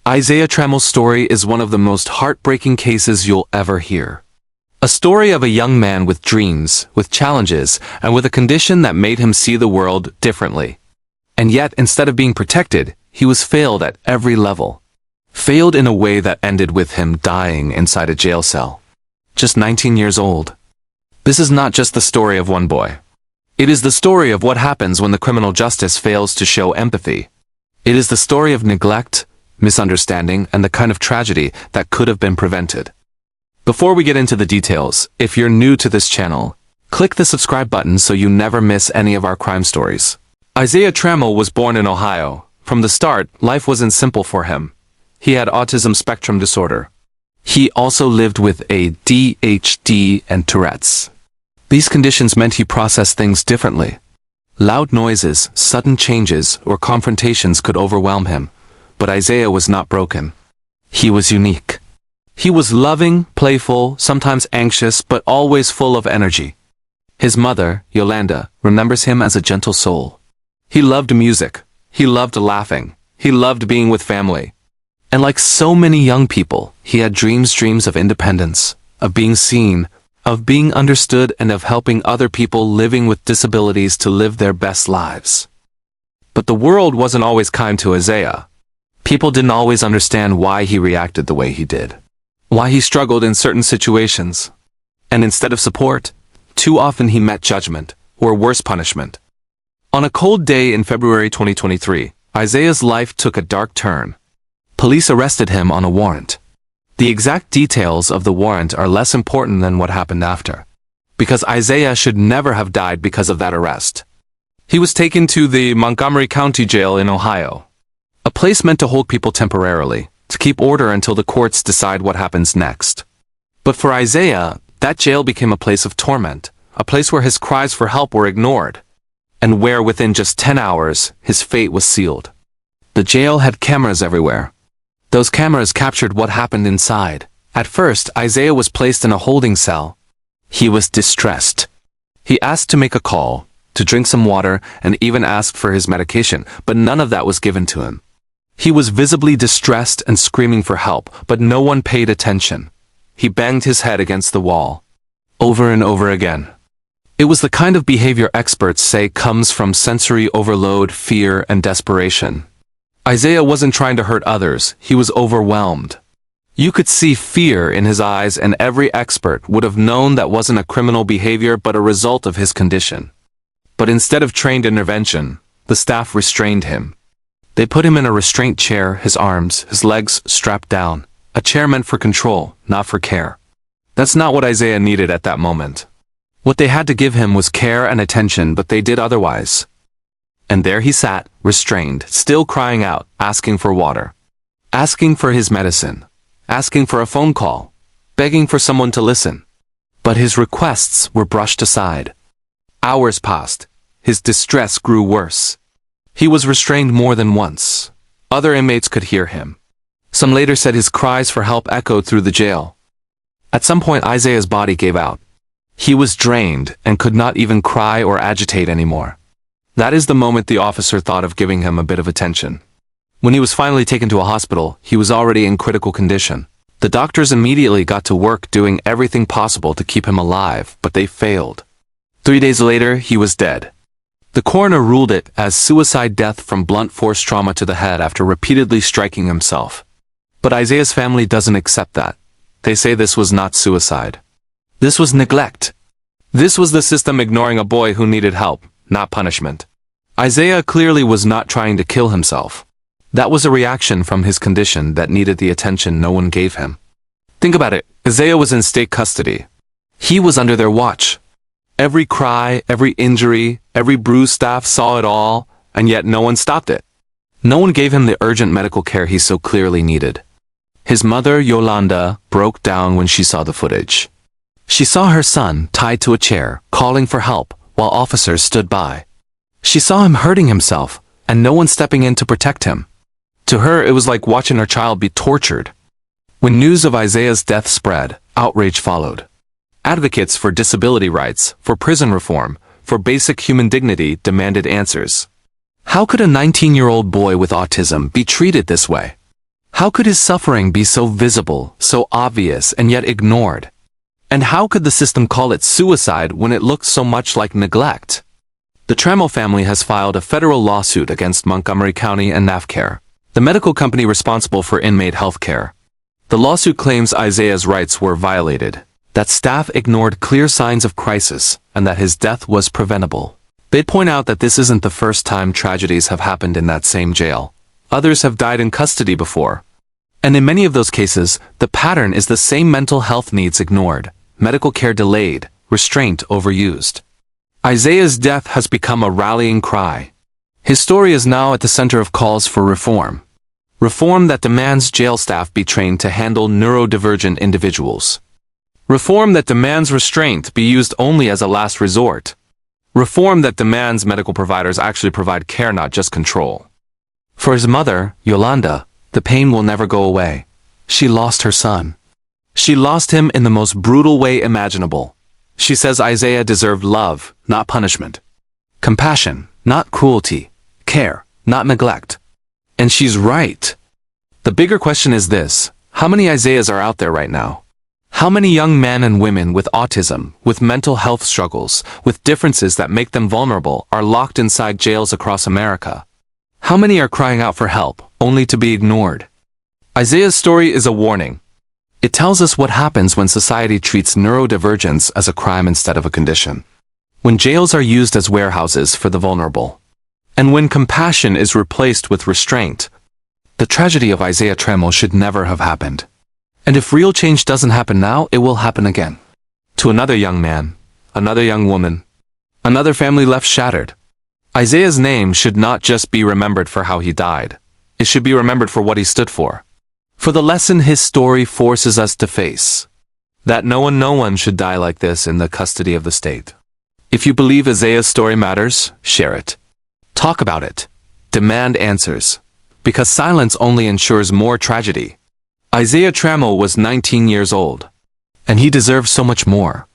Isaiah Trammell's story is one of the most heartbreaking cases you'll ever hear. A story of a young man with dreams, with challenges, and with a condition that made him see the world differently. And yet, instead of being protected, he was failed at every level. Failed in a way that ended with him dying inside a jail cell. Just 19 years old. This is not just the story of one boy. It is the story of what happens when the criminal justice fails to show empathy. It is the story of neglect, misunderstanding, and the kind of tragedy that could have been prevented. Before we get into the details, if you're new to this channel, click the subscribe button so you never miss any of our crime stories. Isaiah Trammell was born in Ohio. From the start, life wasn't simple for him. He had autism spectrum disorder. He also lived with ADHD and Tourette's. These conditions meant he processed things differently. Loud noises, sudden changes, or confrontations could overwhelm him. But Isaiah was not broken. He was unique. He was loving, playful, sometimes anxious, but always full of energy. His mother, Yolanda, remembers him as a gentle soul. He loved music. He loved laughing. He loved being with family. And like so many young people, he had dreams of independence, of being seen, of being understood, and of helping other people living with disabilities to live their best lives. But the world wasn't always kind to Isaiah. People didn't always understand why he reacted the way he did. Why he struggled in certain situations. And instead of support, too often he met judgment, or worse, punishment. On a cold day in February 2023, Isaiah's life took a dark turn. Police arrested him on a warrant. The exact details of the warrant are less important than what happened after. Because Isaiah should never have died because of that arrest. He was taken to the Montgomery County Jail in Ohio. A place meant to hold people temporarily, to keep order until the courts decide what happens next. But for Isaiah, that jail became a place of torment, a place where his cries for help were ignored, and where within just 10 hours, his fate was sealed. The jail had cameras everywhere. Those cameras captured what happened inside. At first, Isaiah was placed in a holding cell. He was distressed. He asked to make a call, to drink some water, and even asked for his medication, but none of that was given to him. He was visibly distressed and screaming for help, but no one paid attention. He banged his head against the wall, over and over again. It was the kind of behavior experts say comes from sensory overload, fear, and desperation. Isaiah wasn't trying to hurt others, he was overwhelmed. You could see fear in his eyes, and every expert would have known that wasn't a criminal behavior but a result of his condition. But instead of trained intervention, the staff restrained him. They put him in a restraint chair, his arms, his legs strapped down. A chair meant for control, not for care. That's not what Isaiah needed at that moment. What they had to give him was care and attention, but they did otherwise. And there he sat, restrained, still crying out, asking for water. Asking for his medicine. Asking for a phone call. Begging for someone to listen. But his requests were brushed aside. Hours passed. His distress grew worse. He was restrained more than once. Other inmates could hear him. Some later said his cries for help echoed through the jail. At some point, Isaiah's body gave out. He was drained and could not even cry or agitate anymore. That is the moment the officer thought of giving him a bit of attention. When he was finally taken to a hospital, he was already in critical condition. The doctors immediately got to work doing everything possible to keep him alive, but they failed. 3 days later, he was dead. The coroner ruled it as suicide death from blunt force trauma to the head after repeatedly striking himself. But Isaiah's family doesn't accept that. They say this was not suicide. This was neglect. This was the system ignoring a boy who needed help, not punishment. Isaiah clearly was not trying to kill himself. That was a reaction from his condition that needed the attention no one gave him. Think about it. Isaiah was in state custody. He was under their watch. Every cry, every injury, every bruise, staff saw it all, and yet no one stopped it. No one gave him the urgent medical care he so clearly needed. His mother, Yolanda, broke down when she saw the footage. She saw her son tied to a chair, calling for help, while officers stood by. She saw him hurting himself, and no one stepping in to protect him. To her, it was like watching her child be tortured. When news of Isaiah's death spread, outrage followed. Advocates for disability rights, for prison reform, for basic human dignity demanded answers. How could a 19-year-old boy with autism be treated this way? How could his suffering be so visible, so obvious, and yet ignored? And how could the system call it suicide when it looks so much like neglect? The Trammell family has filed a federal lawsuit against Montgomery County and NAFCare, the medical company responsible for inmate health care. The lawsuit claims Isaiah's rights were violated, that staff ignored clear signs of crisis, and that his death was preventable. They point out that this isn't the first time tragedies have happened in that same jail. Others have died in custody before. And in many of those cases, the pattern is the same: mental health needs ignored, medical care delayed, restraint overused. Isaiah's death has become a rallying cry. His story is now at the center of calls for reform. Reform that demands jail staff be trained to handle neurodivergent individuals. Reform that demands restraint be used only as a last resort. Reform that demands medical providers actually provide care, not just control. For his mother, Yolanda, the pain will never go away. She lost her son. She lost him in the most brutal way imaginable. She says Isaiah deserved love, not punishment. Compassion, not cruelty. Care, not neglect. And she's right. The bigger question is this: how many Isaiahs are out there right now? How many young men and women with autism, with mental health struggles, with differences that make them vulnerable, are locked inside jails across America? How many are crying out for help, only to be ignored? Isaiah's story is a warning. It tells us what happens when society treats neurodivergence as a crime instead of a condition. When jails are used as warehouses for the vulnerable. And when compassion is replaced with restraint. The tragedy of Isaiah Trammell should never have happened. And if real change doesn't happen now, it will happen again. To another young man, another young woman, another family left shattered. Isaiah's name should not just be remembered for how he died. It should be remembered for what he stood for. For the lesson his story forces us to face. That no one should die like this in the custody of the state. If you believe Isaiah's story matters, share it. Talk about it. Demand answers. Because silence only ensures more tragedy. Isaiah Trammell was 19 years old. And he deserves so much more.